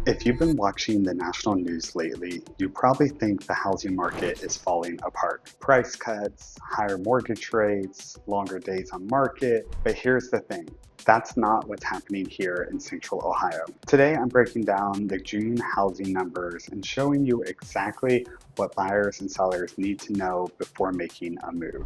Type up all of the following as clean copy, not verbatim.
If you've been watching the national news lately, you probably think the housing market is falling apart. Price cuts, higher mortgage rates, longer days on market. But here's the thing. That's not what's happening here in Central Ohio. Today, I'm breaking down the June housing numbers and showing you exactly what buyers and sellers need to know before making a move.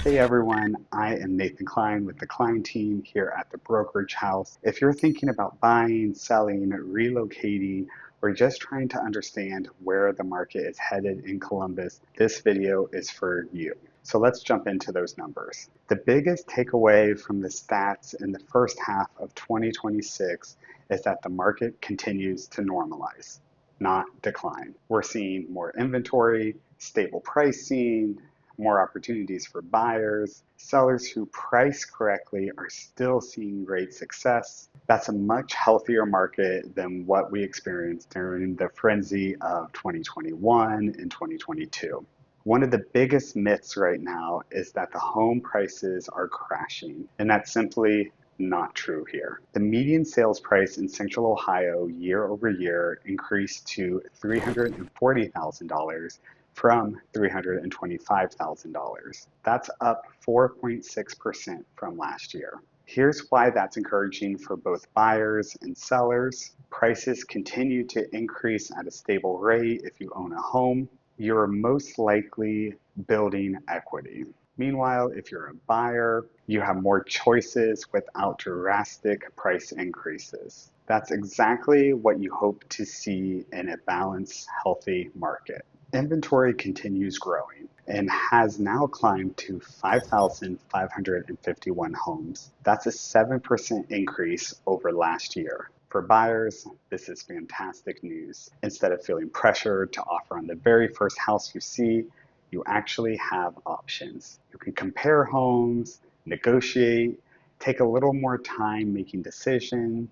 Hey everyone, I am Nathan Klein with the Klein team here at the Brokerage House. If you're thinking about buying, selling, relocating, or just trying to understand where the market is headed in Columbus, this video is for you. So let's jump into those numbers. The biggest takeaway from the stats in the first half of 2026 is that the market continues to normalize, not decline. We're seeing more inventory, stable pricing, more opportunities for buyers. Sellers who price correctly are still seeing great success. That's a much healthier market than what we experienced during the frenzy of 2021 and 2022. One of the biggest myths right now is that the home prices are crashing, and that's simply not true here. The median sales price in Central Ohio year over year increased to $340,000 from $325,000. That's up 4.6% from last year. Here's why that's encouraging for both buyers and sellers. Prices continue to increase at a stable rate if you own a home. You're most likely building equity. Meanwhile, if you're a buyer, you have more choices without drastic price increases. That's exactly what you hope to see in a balanced, healthy market. Inventory continues growing and has now climbed to 5,551 homes. That's a 7% increase over last year. For buyers, this is fantastic news. Instead of feeling pressured to offer on the very first house you see, you actually have options. You can compare homes, negotiate, take a little more time making decisions,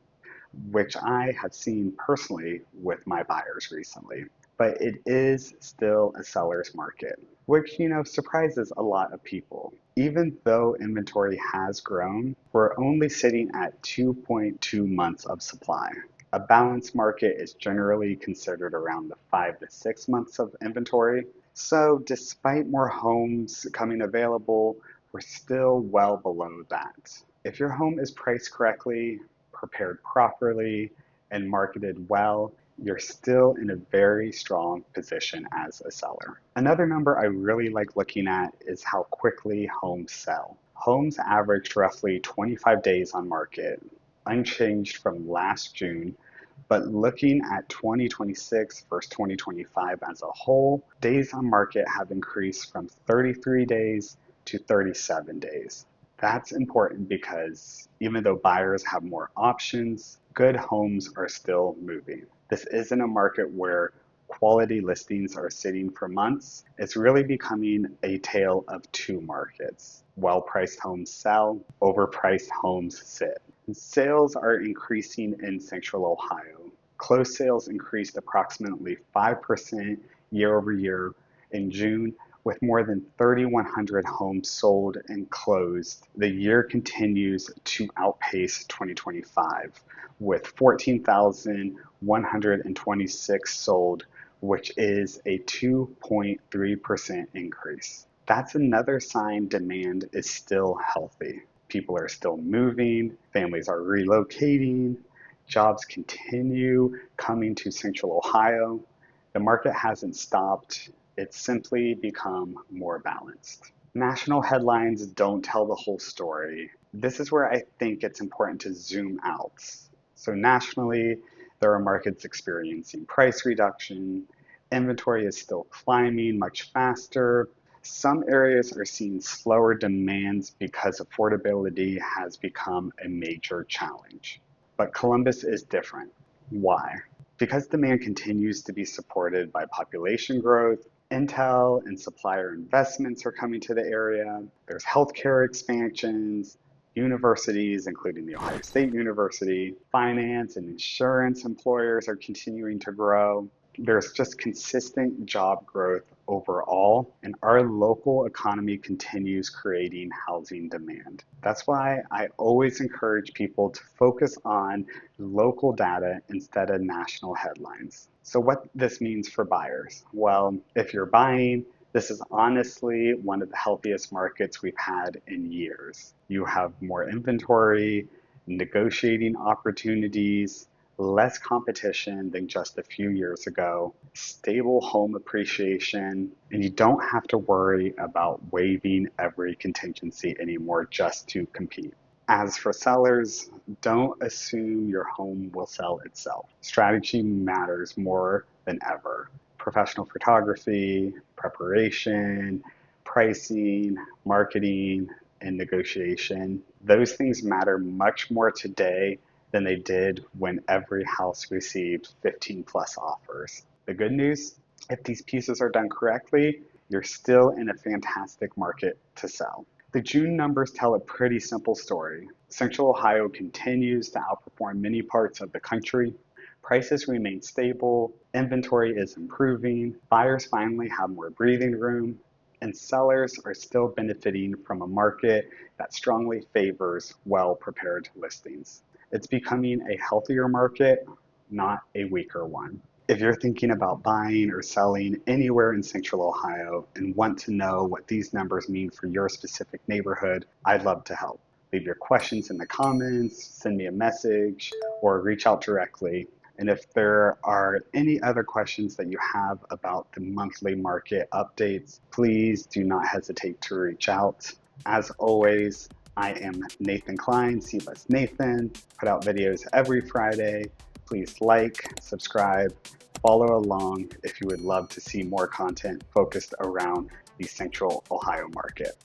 which I have seen personally with my buyers recently. But it is still a seller's market, which, surprises a lot of people. Even though inventory has grown, we're only sitting at 2.2 months of supply. A balanced market is generally considered around the 5 to 6 months of inventory. So despite more homes coming available, we're still well below that. If your home is priced correctly, prepared properly, and marketed well, you're still in a very strong position as a seller. Another number I really like looking at is how quickly homes sell. Homes averaged roughly 25 days on market, unchanged from last June, but looking at 2026 versus 2025 as a whole, days on market have increased from 33 days to 37 days. That's important because even though buyers have more options, good homes are still moving. This isn't a market where quality listings are sitting for months. It's really becoming a tale of two markets. Well-priced homes sell, overpriced homes sit. Sales are increasing in Central Ohio. Closed sales increased approximately 5% year over year in June, with more than 3,100 homes sold and closed. The year continues to outpace 2025, with 14,126 sold, which is a 2.3% increase. That's another sign demand is still healthy. People are still moving, families are relocating, jobs continue coming to Central Ohio. The market hasn't stopped. It's simply become more balanced. National headlines don't tell the whole story. This is where I think it's important to zoom out. So nationally, there are markets experiencing price reduction. Inventory is still climbing much faster. Some areas are seeing slower demands because affordability has become a major challenge. But Columbus is different. Why? Because demand continues to be supported by population growth, Intel and supplier investments are coming to the area. There's healthcare expansions, Universities, including the Ohio State University, finance and insurance employers are continuing to grow. There's just consistent job growth overall, and our local economy continues creating housing demand. That's why I always encourage people to focus on local data instead of national headlines. So what this means for buyers? Well, if you're buying, this is honestly one of the healthiest markets we've had in years. You have more inventory, negotiating opportunities, less competition than just a few years ago, stable home appreciation, and you don't have to worry about waiving every contingency anymore just to compete. As for sellers, don't assume your home will sell itself. Strategy matters more than ever. Professional photography, preparation, pricing, marketing, and negotiation. Those things matter much more today than they did when every house received 15 plus offers. The good news, if these pieces are done correctly, you're still in a fantastic market to sell. The June numbers tell a pretty simple story. Central Ohio continues to outperform many parts of the country. Prices remain stable, inventory is improving, buyers finally have more breathing room, and sellers are still benefiting from a market that strongly favors well-prepared listings. It's becoming a healthier market, not a weaker one. If you're thinking about buying or selling anywhere in Central Ohio and want to know what these numbers mean for your specific neighborhood, I'd love to help. Leave your questions in the comments, send me a message, or reach out directly. And if there are any other questions that you have about the monthly market updates, please do not hesitate to reach out. As always, I am Nathan Klein, CBUS Nathan, put out videos every Friday. Please like, subscribe, follow along if you would love to see more content focused around the Central Ohio market.